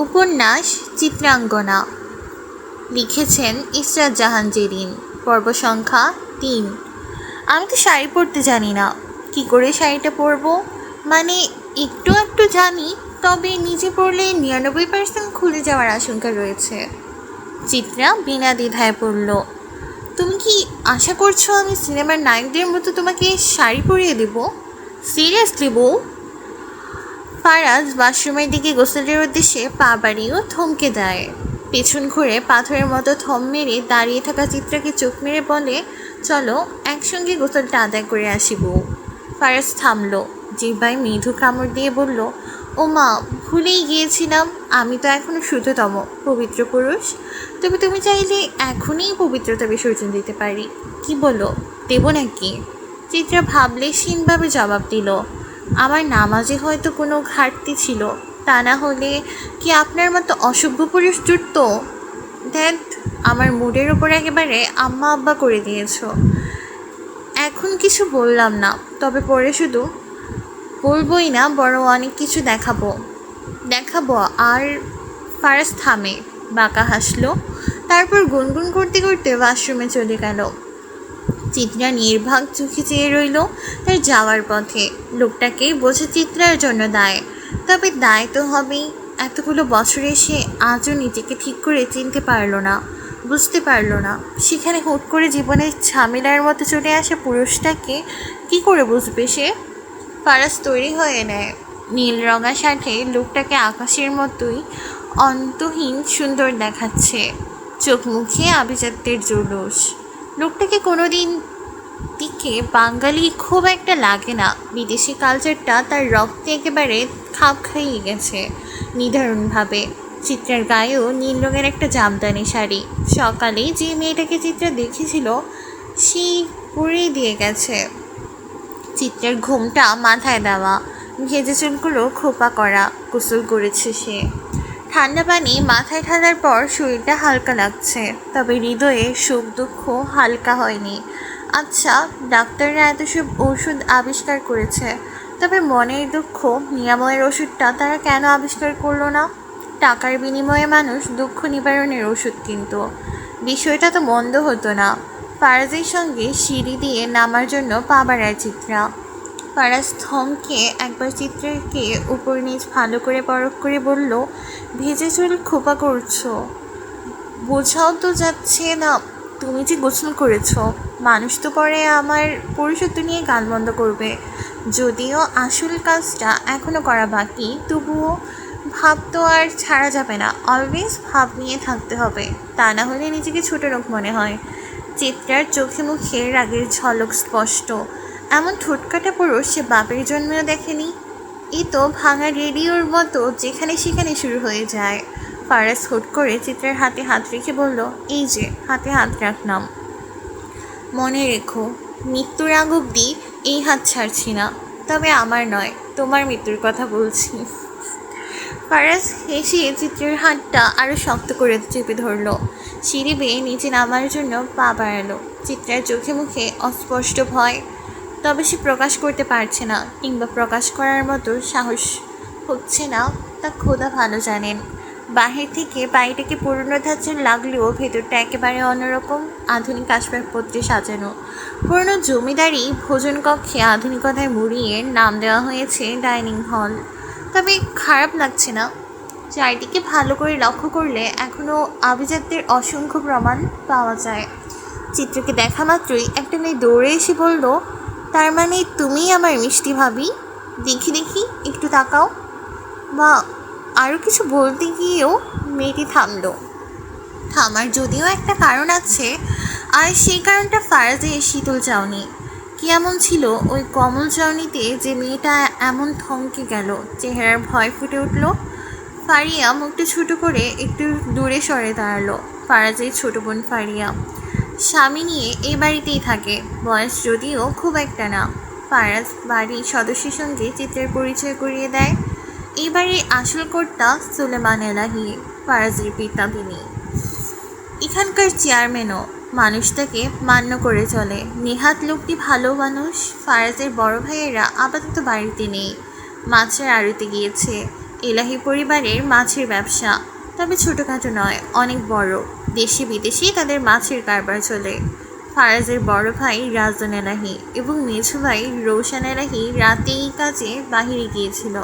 উপন্যাস চিত্রাঙ্গনা লিখেছেন ইসরাত জাহান জেরিন। পর্ব সংখ্যা ৩। আমি তো শাড়ি পরতে জানি না, কি করে শাড়িটা পরবো? মানে একটু একটু জানি, তবে নিজে পরলে ৯৯% খুলে যাওয়ার আশঙ্কা রয়েছে। চিত্রা বিনা দ্বিধায় পড়ল, তুমি কি আশা করছো আমি সিনেমার নায়কদের মতো তোমাকে শাড়ি পরিয়ে দেব? সিরিয়াসলি বউ? ফারাজ ওয়াশরুমের দিকে গোসলের উদ্দেশ্যে পা বাড়িয়েও থমকে দেয়। পেছন ঘুরে পাথরের মতো থম মেরে দাঁড়িয়ে থাকা চিত্রাকে চোখ মেরে বলে, চলো একসঙ্গে গোসলটা আদায় করে আসি বউ। ফারাজ থামলো, জিহ্বায় মৃদু কামড় দিয়ে বলল, ও মা, ভুলেই গিয়েছিলাম, আমি তো এখনও শুদ্ধতম পবিত্র পুরুষ। তবে তুমি চাইলে এখনই পবিত্রতা বিসর্জন দিতে পারি, কি বলো, দেব নাকি? চিত্রা ভাবলেশীনভাবে জবাব দিল, আমার নামাজে হয়তো কোনো ঘাটতি ছিল, তা না হলে কি আপনার মতো অসভ্য পুরুষ জুটত? ধ্যাত, আমার মুডের ওপর একেবারে আম্মা আব্বা করে দিয়েছ। এখন কিছু বললাম না, তবে পরে শুধু বলবই না, বড় অনেক কিছু দেখাবো। আর ফারাজ থামে, বাঁকা হাসলো, তারপর গুনগুন করতে করতে ওয়াশরুমে চলে গেল। চিত্রা নির্বাক চোখে চেয়ে রইল তার যাওয়ার পথে। লোকটাকে বোঝা চিত্রার জন্য দায়, তবে দায় তো হবেই। এতগুলো বছরে সে আজও নিজেকে ঠিক করে চিনতে পারল না, বুঝতে পারল না। সেখানে হুট করে জীবনের ঝামেলার মতো চলে আসা পুরুষটাকে কি করে বুঝবে সে? ফারাজ তৈরি হয়ে নেয়। নীল রঙা শার্টে লোকটাকে আকাশের মতোই অন্তহীন সুন্দর দেখাচ্ছে, চোখ মুখে আভিজাত্যের জৌলুস। লোকটাকে কোনোদিন দিকে বাঙালি খুব একটা লাগে না, বিদেশি কালচারটা তার রক্তে একেবারে খাপ খাইয়ে গেছে নিদারুণভাবে। চিত্রার গায়েও নীল রঙের একটা জামদানি শাড়ি। সকালে যে মেয়েটাকে চিত্রা দেখেছিল সেই পরেই দিয়ে গেছে। চিত্রার ঘুমটা মাথায় দেওয়া, ভেজে চুলগুলো খোপা করা। গোসল করেছে সে, ঠান্ডা পানি মাথায় ঢালার পর শরীরটা হালকা লাগছে, তবে হৃদয়ে সুখ দুঃখ হালকা হয়নি। আচ্ছা, ডাক্তাররা এত সব ওষুধ আবিষ্কার করেছে, তবে মনের দুঃখ নিরাময়ের ওষুধটা তারা কেন আবিষ্কার করলো না? টাকার বিনিময়ে মানুষ দুঃখ নিবারণের ওষুধ কিনত, বিষয়টা তো মন্দ হতো না। ফারাজের সঙ্গে সিঁড়ি দিয়ে নামার জন্য পা বাড়ায় চিত্রা। ফারাজ থমকে একবার চিত্রাকে উপর নিচ ভালো করে পরখ করে বলল, ভেজে চুল খোপা করছো, বোঝাও তো যাচ্ছে না তুমি যে গোসল করেছ। মানুষ তো পরে আমার পুরুষত্ব নিয়ে গালমন্দ করবে। যদিও আসল কাজটা এখনও করা বাকি, তবুও ভাব তো আর ছাড়া যাবে না। অলওয়েজ ভাব নিয়ে থাকতে হবে, তা না হলে নিজেকে ছোট লোক মনে হয়। চিত্রার চোখে মুখে রাগের ঝলক স্পষ্ট। এমন ঠোঁটকাটা পুরুষ সে বাপের জন্মেও দেখেনি। এ তো ভাঙা রেডিওর মতো যেখানে সেখানে শুরু হয়ে যায়। ফারাজ হুট করে চিত্রার হাতে হাত রেখে বলল, এই যে হাতে হাত রাখলাম, মনে রেখো মৃত্যুর আগ অবধি এই হাত ছাড়ছি না। তবে আমার নয়, তোমার মৃত্যুর কথা বলছি। ফারাজ হেসে চিত্রের হাতটা আরও শক্ত করে চেপে ধরল। সিঁড়ি বেয়ে নিচে নামার জন্য পা বাড়ালো। চিত্রার চোখে মুখে অস্পষ্ট ভয়, তবে সে প্রকাশ করতে পারছে না, কিংবা প্রকাশ করার মতো সাহস হচ্ছে না, তা খোদা ভালো জানেন। বাহির থেকে বাড়িটাকে পুরনো ধাঁচের লাগলেও ভেতরটা একেবারে অন্যরকম, আধুনিক আসবাবপত্রে সাজানো। পুরনো জমিদারি ভোজন কক্ষে আধুনিকতায় মুড়িয়ে নাম দেওয়া হয়েছে ডাইনিং হল। তবে খারাপ লাগছে না, চারিদিকে ভালো করে লক্ষ্য করলে এখনও আভিজাত্যের অসংখ্য প্রমাণ পাওয়া যায়। চিত্রকে দেখা মাত্রই একটা মেয়ে দৌড়ে এসে বলল, তার মানে তুমিই আমার মিষ্টি ভাবি? দেখি দেখি, একটু তাকাও। বা আরও কিছু বলতে গিয়েও মেয়েটি থামার যদিও একটা কারণ আছে, আর সেই কারণটা ফারাজের শীতল চাউনি। কি এমন ছিল ওই কমল চাউনিতে যে মেয়েটা এমন থমকে গেল, চেহারার ভয় ফুটে উঠল। ফারিয়া মুখটা ছোটো করে একটু দূরে সরে দাঁড়ালো। ফারাজের ছোটো বোন ফারিয়া স্বামী নিয়ে এই বাড়িতেই থাকে, বয়স যদিও খুব একটা না। ফারাজ বাড়ির সদস্যের সঙ্গে চিত্রের পরিচয় করিয়ে দেয়। এই বাড়ির আসল কর্তা সুলেমান এলাহি, ফারাজের পিতা তিনি। এখানকার চেয়ারম্যানও মানুষটাকে মান্য করে চলে। নেহাত লোকটি ভালো মানুষ। ফারাজের বড় ভাইয়েরা আপাতত বাড়িতে নেই, মাছের আড়তে গিয়েছে। এলাহি পরিবারের মাছের ব্যবসা, তবে ছোটোখাটো নয়, অনেক বড়। দেশে বিদেশে তাদের মাছের কারবার চলে। ফারাজের বড় ভাই রাজন এলাহি এবং মেঝো ভাই রৌশন এলাহি রাতে এই কাজে বাহিরে গিয়েছিল,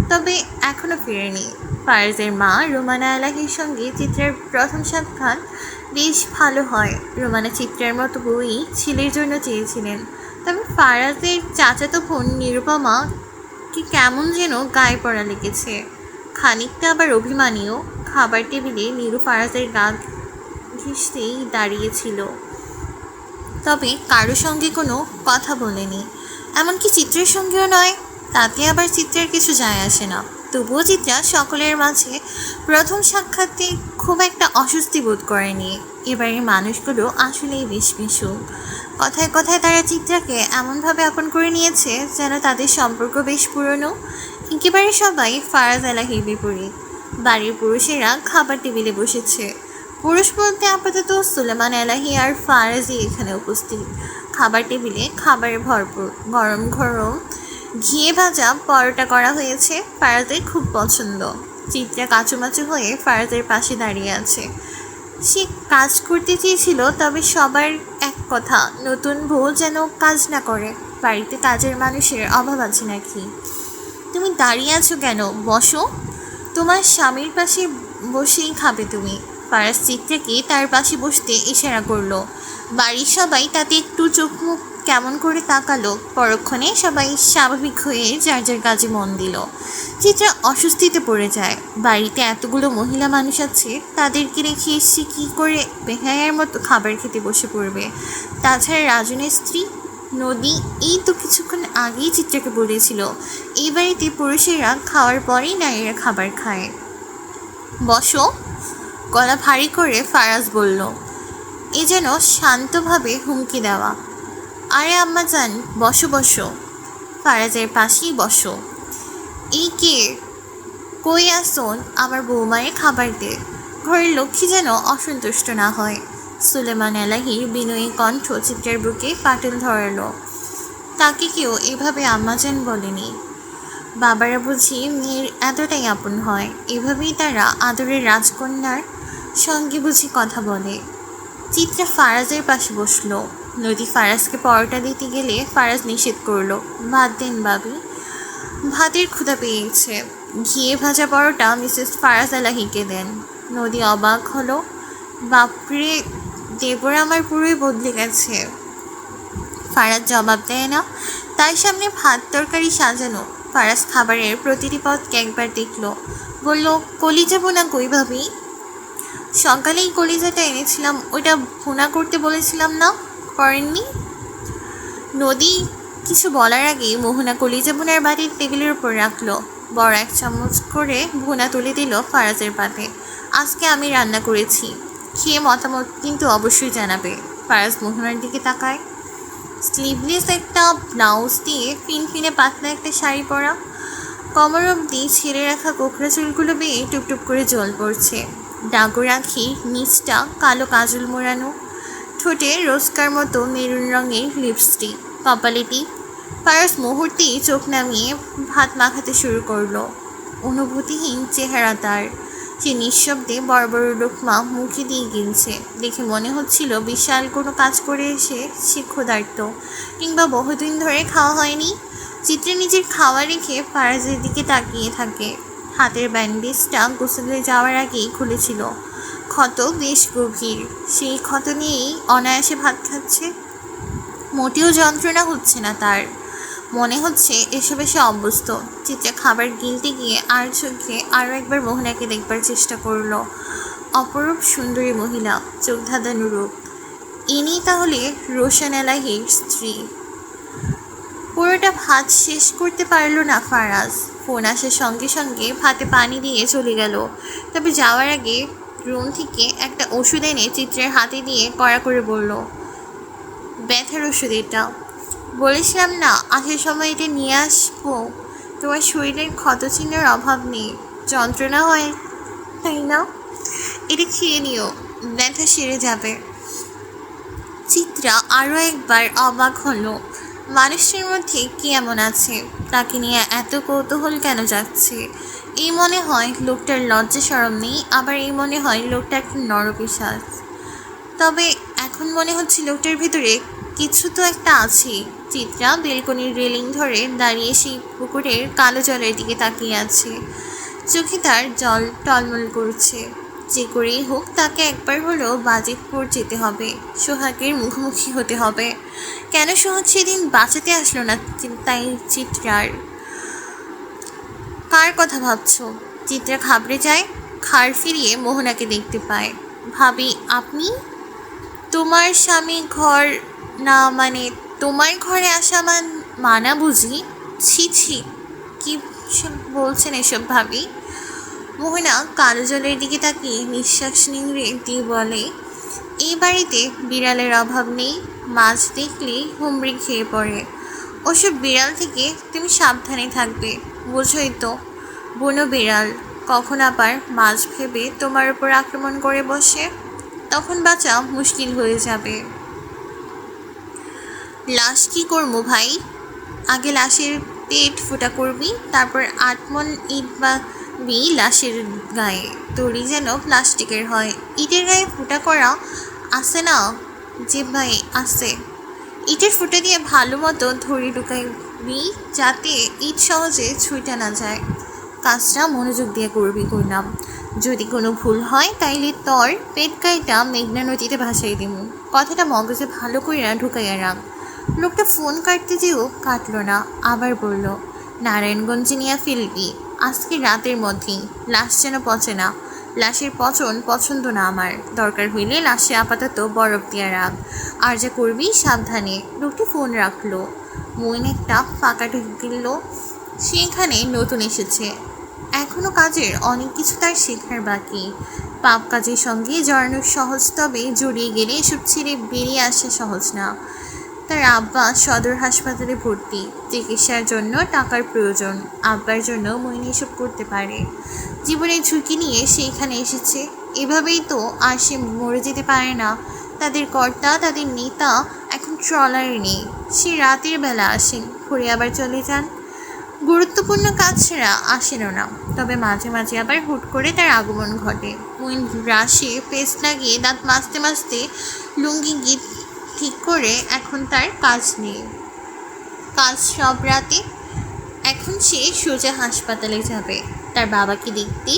তবে এখনও ফেরেনি। ফারাজের মা রোমানা এলাহির সঙ্গে চিত্রার প্রথম সাক্ষাৎ বেশ ভালো হয়। রোমানা চিত্রার মতো বই ছেলের জন্য চেয়েছিলেন, তবে ফারাজের চাচাতো বোন নিরুপমা কি কেমন যেন গায়ে পড়া লেগেছে, খানিকটা আবার অভিমানীও। খাবার টেবিলে নিরু ফারাজের গা ঘেঁষতেই দাঁড়িয়েছিল, তবে কারো সঙ্গে কোনো কথা বলেনি, এমনকি চিত্রের সঙ্গেও নয়। তাতে আবার চিত্রের কিছু যায় আসে না। তবুও চিত্রা সকলের মাঝে প্রথম সাক্ষাৎে খুব একটা অস্বস্তি বোধ করেনি। এবারের মানুষগুলো আসলেই বেশ মিশুক। কথায় কথায় তারা চিত্রাকে এমনভাবে আপন করে নিয়েছে যেন তাদের সম্পর্ক বেশ পুরনো। একেবারে সবাই ফারাজ এলাহির বিপরীত। বাড়ির পুরুষেরা খাবার টেবিলে বসেছে। পুরুষ বলতে আপাতত সুলেমান এলাহি আর ফারাজই এখানে উপস্থিত। খাবার টেবিলে খাবারে ভরপুর। গরম গরম ঘিয়ে ভাজা পরোটা করা হয়েছে, ফারাজের খুব পছন্দ। চিত্রা কাচুমাচু হয়ে ফারাজের পাশে দাঁড়িয়ে আছে। সে কাজ করতে চেয়েছিল, তবে সবার এক কথা, নতুন বউ যেন কাজ না করে। বাড়িতে কাজের মানুষের অভাব আছে নাকি? তুমি দাঁড়িয়ে আছো কেন? বসো, তোমার স্বামীর পাশে বসেই খাবে তুমি। ফারাজ চিত্রাকে তার পাশে বসতে ইশারা করলো। বাড়ির সবাই তাতে একটু চোখ মুখ কেমন করে তাকালো। পরক্ষণে সবাই স্বাভাবিক হয়ে যার যার কাজে মন দিল। চিত্রা অস্বস্তিতে পড়ে যায়। বাড়িতে এতগুলো মহিলা মানুষ আছে, তাদেরকে রেখে এসে কী করে বেহায়ার মতো খাবার খেতে বসে পড়বে? তাছাড়া রাজনের স্ত্রী নদী এই তো কিছুক্ষণ আগেই চিত্রাকে বলেছিল এই বাড়িতে পুরুষেরা খাওয়ার পরেই নারীরা খাবার খায়। বসো, গলা ভারী করে ফারাজ বলল, এ যেন শান্তভাবে হুমকি দেওয়া। আরে আম্মা যান, বসো বসো, ফারাজের পাশেই বসো। এই কে? কই আসুন, আমার বৌমায়ের খাবার দে। ঘরের লক্ষ্মী যেন অসন্তুষ্ট না হয়। সুলেমান এলাহির বিনয়ী কণ্ঠ চিত্রার বুকে পাটল ধরালো। তাকে কেউ এভাবে আম্মাজান বলেনি। বাবারা বুঝি মেয়ের এতটাই আপন হয়, এভাবেই তারা আদরের রাজকন্যার সঙ্গে বুঝি কথা বলে। চিত্রা ফারাজের পাশে বসলো। নদী ফারাজকে পরোটা দিতে গেলে ফারাজ নিষেধ করলো। ভাত দেন বাবি, ভাতের ক্ষুধা পেয়েছে। ঘিয়ে ভাজা পরোটা মিসেস ফারাজ এলাহিকে দেন। নদী অবাক হলো। বাপরে, দেবর আমার পুরোই বদলে গেছে। ফারাজ জবাব দেয় না। তার সামনে ভাত তরকারি সাজানো। ফারাজ খাবারের প্রতিটি পদকে একবার দেখল। বলল, কলিজা বোনা কই ভাবি? সকালেই কলিজাটা এনেছিলাম, ওইটা ভুনা করতে বলেছিলাম না, করেননি? নদী কিছু বলার আগেই মোহনা কলিজা বোনার বাটির টেবিলের উপর রাখলো। বড় এক চামচ করে ভুনা তুলে দিল ফারাজের পাতে। আজকে আমি রান্না করেছি, খেয়ে মতামত কিন্তু অবশ্যই জানাবে। ফারাজ মোহনার দিকে তাকায়। স্লিভলেস একটা ব্লাউজ দিয়ে ফিনফিনে পাতলা একটা শাড়ি পরা, কমর অবধি ছেড়ে রাখা কোকড়া চুলগুলো বেয়ে টুপটুপ করে জল পড়ছে। ডাগর আঁখি, নিচটা কালো কাজল মোড়ানো, ঠোঁটে রোজকার মতো মেরুন রঙের লিপস্টিক, কপালে টিপ। ফারাজ মুহূর্তেই চোখ নামিয়ে ভাত মাখাতে শুরু করলো। অনুভূতিহীন চেহারা তার। সে নিঃশব্দে বড় বড় লোকমা মুখে দিয়ে গিলছে। দেখে মনে হচ্ছিল বিশাল কোনো কাজ করে এসে সে ক্ষুধার্ত, কিংবা বহুদিন ধরে খাওয়া হয়নি। চিত্রে নিজের খাওয়া রেখে ফারাজের দিকে তাকিয়ে থাকে। হাতের ব্যান্ডেজটা গোসলে যাওয়ার আগেই খুলেছিল। ক্ষত বেশ গভীর। সেই ক্ষত নিয়েই অনায়াসে ভাত খাচ্ছে। মোটেও যন্ত্রণা হচ্ছে না তার। মনে হচ্ছে এসবে সে অভ্যস্ত। চিত্রা খাবার গিলতে গিয়ে আর চোখে আরও একবার মোহনাকে দেখবার চেষ্টা করলো। অপরূপ সুন্দরী মহিলা, চোখ ধাঁধানো রূপ। ইনি তাহলে রোশন এলাহির স্ত্রী। পুরোটা ভাত শেষ করতে পারল না ফারাজ। ফোন আসার সঙ্গে সঙ্গে ভাতে পানি দিয়ে চলে গেল। তবে যাওয়ার আগে রুম থেকে একটা ওষুধ এনে চিত্রের হাতে দিয়ে কড়া করে বলল, ব্যথার ওষুধ এটা। বলেছিলাম না আসার সময় এটা নিয়ে আসবো। তোমার শরীরের ক্ষতচিহ্নের অভাব নেই, যন্ত্রণা হয় তাই না? এটা খেয়ে নিও, ব্যথা সেরে যাবে। চিত্রা আরও একবার অবাক হলো। মানুষের মধ্যে কি এমন আছে, তাকে নিয়ে এত কৌতূহল কেন যাচ্ছে? এই মনে হয় লোকটার লজ্জা শরম নেই, আবার এই মনে হয় লোকটা একটা নরপিশাচ। তবে এখন মনে হচ্ছে লোকটার ভিতরে কিছু তো একটা আছে। চিত্রা বেলকনির রেলিং ধরে দাঁড়িয়ে সেই পুকুরের কালো জলের দিকে তাকিয়ে আছে। চোখে তার জল টলমল করছে। যে করেই হোক তাকে একবার হলেও বাজিতপুর যেতে হবে, সোহাগের মুখোমুখি হতে হবে। কেন সোহাগ সেদিন বাঁচাতে আসলো না তাই চিত্রার? কার কথা ভাবছো? চিত্রা ঘাবড়ে যায়, ঘাড় ফিরিয়ে মোহনাকে দেখতে পায়। ভাবি, আপনি? তোমার স্বামী ঘর না মানে তোমার ঘরে আসা মানা বুঝি? ছি ছি, কি সব বলছেন এসব ভাবি? মোহনা কালো জলের দিকে তাকিয়ে নিঃশ্বাস নিংড়ে দিয়ে বলে, এই বাড়িতে বিড়ালের অভাব নেই, মাছ দেখলেই হুমড়ি খেয়ে পড়ে। ওসব বিড়াল থেকে তুমি সাবধানে থাকবে, বোঝোই তো। বুনো বিড়াল কখন আবার মাছ ভেবে তোমার উপর আক্রমণ করে বসে, তখন বাঁচা মুশকিল হয়ে যাবে। লাশ কি করবো ভাই? আগে লাশের পেট ফোটা করবি, তারপর 8 মণ ইট বাবি লাশের গায়ে। তরি যেন প্লাস্টিকের হয়। ইটের গায়ে ফুটা করা আছে না যে ভাই? আছে। ইটের ফুটা দিয়ে ভালো মতো ধরি ঢুকাবি, যাতে ইট সহজে ছুঁইটা না যায়। কাজটা মনোযোগ দিয়ে করবি কইলাম। যদি কোনো ভুল হয় তাইলে তোর পেট কাইটা মেঘনা নদীতে ভাসাই দিব। কথাটা মগজে ভালো কইরা ঢুকাইয়া রাখ। লোকটা ফোন কাটতে যেও কাটল না, আবার বলল, নারায়ণগঞ্জে নিয়ে ফেলবি আজকে রাতের মধ্যেই। লাশ যেন পচে না। লাশের পচন পছন্দ না আমার। দরকার হইলে লাশে আপাতত বরফ দিয়া রাখ। আর যা করবি সাবধানে। লোকটি ফোন রাখলো। মইন একটা ফাঁকা ঢুকিল। সেখানে নতুন এসেছে। এখনো কাজের অনেক কিছু তার শেখার বাকি। পাপ কাজের সঙ্গে জড়ানো সহজ, তবে জড়িয়ে গেলে এসব ছেড়ে বেরিয়ে আসা সহজ না। তার আব্বা সদর হাসপাতালে ভর্তি, চিকিৎসার জন্য টাকার প্রয়োজন। আব্বার জন্য মইন এসব করতে পারে। জীবনের ঝুঁকি নিয়ে সে এখানে এসেছে। এভাবেই তো আর সে মরে যেতে পারে না। তাদের কর্তা, তাদের নেতা এখন ট্রলারে নেই। সে রাতের বেলা আসেন, ঘুরে আবার চলে যান। গুরুত্বপূর্ণ কাজ ছাড়া আসেনও না। তবে মাঝে মাঝে আবার হুট করে তার আগমন ঘটে। মইন ব্রাশে পেস্ট লাগিয়ে দাঁত মাজতে মাজতে লুঙ্গি গিট ঠিক করে এখন তার কাজ নেই। কাজ সব রাতে। এখন সে সোজা হাসপাতালে যাবে তার বাবাকে দেখতে,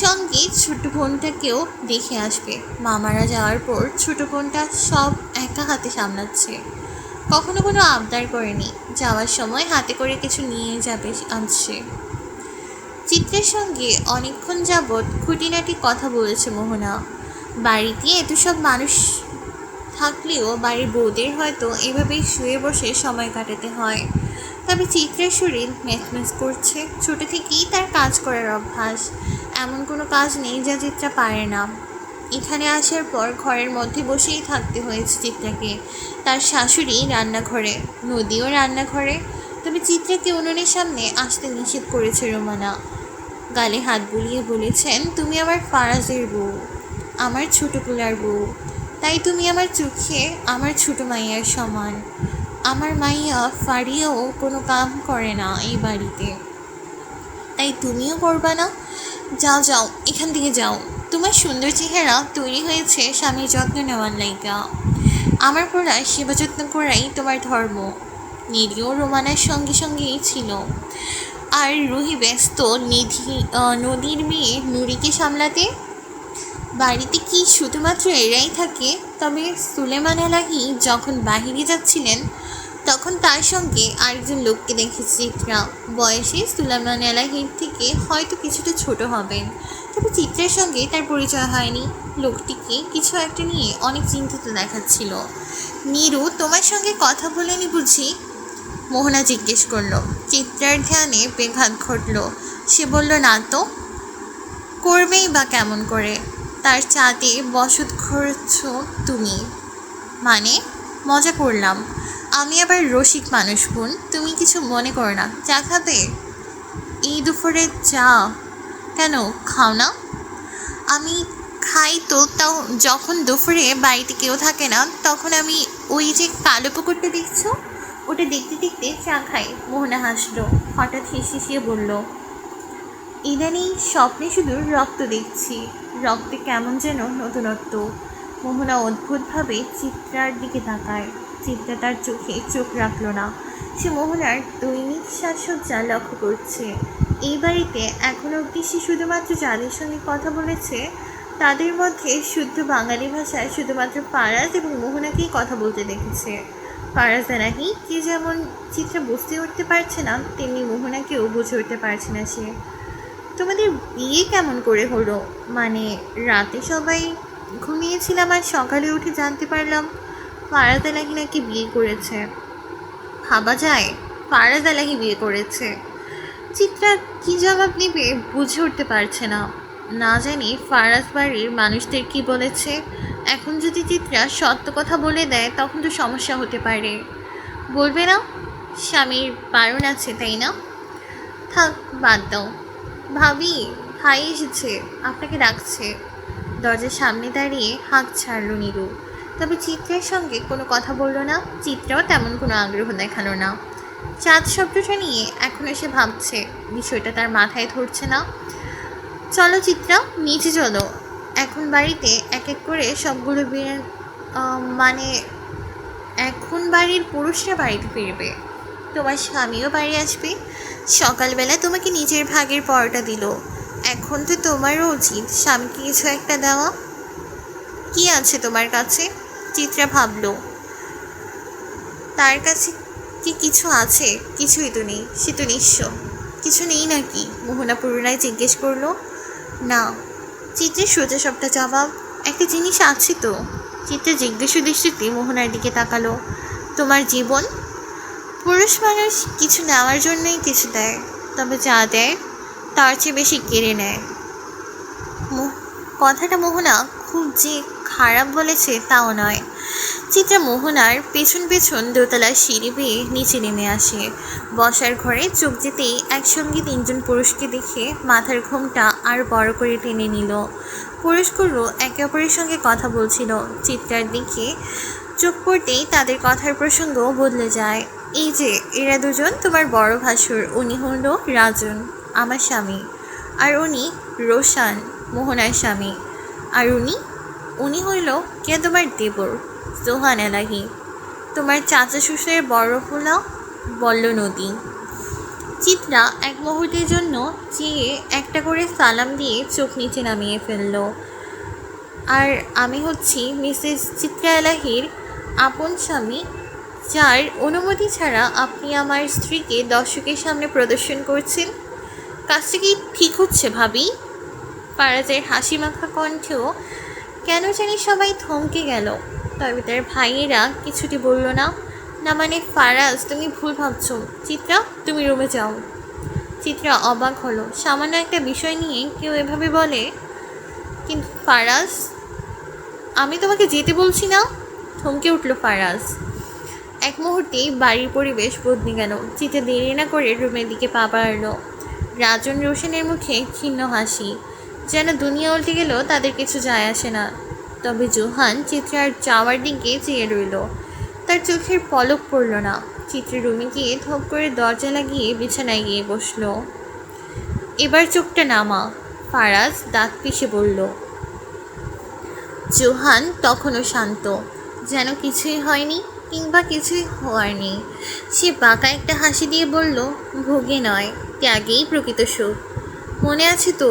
সঙ্গে ছোট বোনটাকেও দেখে আসবে। মামারা যাওয়ার পর ছোট বোনটা সব একা হাতে সামলাচ্ছে। কখনো কোনো আবদার করেনি। যাওয়ার সময় হাতে করে কিছু নিয়ে যাবে আনছে। চিত্রের সঙ্গে অনেকক্ষণ যাবৎ খুঁটিনাটি কথা বলেছে মোহনা। বাড়িতে এত সব মানুষ থাকলেও বাড়ির বউদের হয়তো এভাবেই শুয়ে বসে সময় কাটাতে হয়। তবে চিত্রের শরীর ম্যাচম্যাচ করছে। ছোট থেকেই তার কাজ করার অভ্যাস। এমন কোনো কাজ নেই যা চিত্রা পারে না। এখানে আসার পর ঘরের মধ্যে বসেই থাকতে হয়েছে চিত্রাকে। তার শাশুড়ি রান্নাঘরে, নদীও রান্নাঘরে। তবে চিত্রাকে উনুনের সামনে আসতে নিষেধ করেছে রোমানা। গালে হাত বুলিয়ে বলেছেন, তুমি আমার ফারাজের বউ, আমার ছোট পোলার বউ। তাই তুমি আমার চোখে আমার ছোট মাইয়ার সমান। আমার মাইয়া ফারিয়াও কোনো কাম করে না এই বাড়িতে, তাই তুমিও করবা না। যাও যাও, এখান থেকে যাও। তোমার সুন্দর চেহারা তৈরি হয়েছে স্বামীর যত্ন নেওয়ার লাইগা। আমার পোলার সেবা যত্ন করাই তোমার ধর্ম। নিধিও রোমানার সঙ্গে সঙ্গেই ছিল। আর রুহি ব্যস্ত নদীর মেয়ে নুরিকে সামলাতে। বাড়িতে কি শুধুমাত্র এরাই থাকে? তবে সুলেমান এলাহি যখন বাহিরে যাচ্ছিলেন তখন তার সঙ্গে আরেকজন লোককে দেখেছে চিত্রা। বয়সে সুলেমান এলাহির থেকে হয়তো কিছুটা ছোট হবেন, তবে চিত্রের সঙ্গে তার পরিচয় হয়নি। লোকটিকে কিছু একটা নিয়ে অনেক চিন্তিত দেখাচ্ছিল। নীরু তোমার সঙ্গে কথা বলেনি বুঝি? মোহনা জিজ্ঞেস করলো। চিত্রার ধ্যানে বেঘাত ঘটল। সে বলল, না তো। করবেই বা কেমন করে? তার চাঁদে বসত করছ তুমি। মানে? মজা করলাম। আমি আবার রসিক মানুষ বোন, তুমি কিছু মনে করো না। চা খাবে? এই দুপুরে চা? কেন, খাও না? আমি খাই তো, তাও যখন দুপুরে বাড়িতে কেউ থাকে না তখন আমি ওই যে কালো পুকুরটা দেখছো ওটা দেখতে দেখতে চা খাই। মোহনা হাসলো। হঠাৎ হেসে বলল, ইদানিং স্বপ্নে শুধু রক্ত দেখছি, রক্তে কেমন যেন নতুনত্ব। মোহনা অদ্ভুতভাবে চিত্রার দিকে তাকায়। চিত্রা তার চোখে চোখ রাখল না। সে মোহনার দৈনিক সাজসজ্জা লক্ষ্য করছে। এই বাড়িতে এখনো অবধি সে শুধুমাত্র যাদের সঙ্গে কথা বলেছে তাদের মধ্যে শুদ্ধ বাঙালি ভাষায় শুধুমাত্র ফারাজ এবং মোহনাকেই কথা বলতে দেখেছে। ফারাজ নাকি কে যেমন চিত্রা বুঝতে উঠতে পারছে না, তেমনি মোহনাকেও বুঝে উঠতে পারছে না সে। তোমাদের বিয়ে কেমন করে হলো? মানে রাতে সবাই ঘুমিয়েছিলাম আর সকালে উঠে জানতে পারলাম ফারাজ আলাহি নাকি বিয়ে করেছে। ভাবা যায় ফারাজ আলাহি বিয়ে করেছে। চিত্রা কি জবাব নেবে বুঝে উঠতে পারছে না। না জানি ফারাজ বাড়ির মানুষদের কি বলেছে। এখন যদি চিত্রা সত্য কথা বলে দেয় তখন তো সমস্যা হতে পারে। বলবে না? স্বামীর বারণ আছে তাই না? থাক, বাদ দাও। ভাবি, ভাই এসেছে, আপনাকে ডাকছে। দরজার সামনে দাঁড়িয়ে হাঁক ছাড়ল নীরু। তবে চিত্রার সঙ্গে কোনো কথা বলল না। চিত্রাও তেমন কোনো আগ্রহ দেখালো না। চাঁদ শব্দটা নিয়ে এখন এসে ভাবছে, বিষয়টা তার মাথায় ধরছে না। চলো চিত্রা, নিচে চলো। এখন বাড়িতে এক এক করে সবগুলো মানে এখন বাড়ির পুরুষরা বাড়িতে ফিরবে, তোমার স্বামীও বাড়ি আসবে। সকালবেলা তোমাকে নিজের ভাগের পরোটা দিল, এখন তো তোমারও উচিত স্বামীকে কিছু একটা দেওয়া। কি আছে তোমার কাছে? চিত্রা ভাবল, তার কাছে কি কিছু আছে? কিছুই তো নেই, সে তো নিঃস্ব। কিছু নেই নাকি? মোহনা পুনরায় জিজ্ঞেস করলো। না। চিত্রের সোজা সবটা জবাব। একটা জিনিস আছে তো? চিত্রা জিজ্ঞাসু দৃষ্টিতে মোহনার দিকে তাকালো। তোমার জীবন। পুরুষ মানুষ কিছু নেওয়ার জন্যই কিছু দেয়, তবে যা দেয় তার চেয়ে বেশি কেড়ে নেয়। কথাটা মোহনা খুব যে খারাপ বলেছে তাও নয়। চিত্রা মোহনার পেছন পেছন দোতলার সিঁড়ি বেয়ে নিচে নেমে আসে। বসার ঘরে চোখ যেতেই একসঙ্গে তিনজন পুরুষকে দেখে মাথার ঘোমটা আর বড় করে টেনে নিল। পুরুষগুলো একে অপরের সঙ্গে কথা বলছিল। চিত্রার দিকে চোখ পড়তেই তাদের কথার প্রসঙ্গ বদলে যায়। এই যে এরা দুজন তোমার বড় ভাসুর, উনি হলো রাজন, আমার স্বামী। আর উনি রোশান, মোহনার স্বামী। আর উনি হইল কে তোমার দেবর, জোহান এলাহি, তোমার চাচা শ্বশুরের বড় হলো বল্ল নদী। চিত্রা এক মুহূর্তের জন্য চেয়ে একটা করে সালাম দিয়ে চোখ নিচে নামিয়ে ফেলল। আর আমি হচ্ছি মিসেস চিত্রা এলাহির আপন স্বামী, যার অনুমতি ছাড়া আপনি আমার স্ত্রীকে দর্শকের সামনে প্রদর্শন করছেন। কাজটা কি ঠিক হচ্ছে ভাবি? ফারাজের হাসি মাখা কণ্ঠেও কেন জানি সবাই থমকে গেল। তবে তার ভাইয়েরা কিছুটি বলল না। না মানে ফারাজ, তুমি ভুল ভাবছো। চিত্রা, তুমি রুমে যাও। চিত্রা অবাক হলো। সামান্য একটা বিষয় নিয়ে কেউ এভাবে বলে? কিন্তু ফারাজ, আমি তোমাকে যেতে বলছি না। থমকে উঠল ফারাজ। এক মুহূর্তেই বাড়ির পরিবেশ বদলে গেল। চিত্রা দেরি না করে রুমের দিকে পা বাড়ালো। রাজন রোশনের মুখে ক্ষীণ হাসি, যেন দুনিয়া উল্টে গেলেও তাদের কিছু যায় আসে না। তবে জোহান চিত্রার যাওয়ার দিকে চেয়ে রইল। তার চোখের পলক পড়ল না। চিত্রের রুমে গিয়ে ধপ করে দরজা লাগিয়ে বিছানায় গিয়ে বসল। এবার চোখটা নামা, ফারাজ দাঁত পিষে বলল। জোহান তখনও শান্ত, যেন কিছুই হয়নি কিংবা কিছুই হওয়ার নেই। সে বাঁকা একটা হাসি দিয়ে বলল, ভোগে নয়, ত্যাগেই প্রকৃত সুখ। মনে আছে তো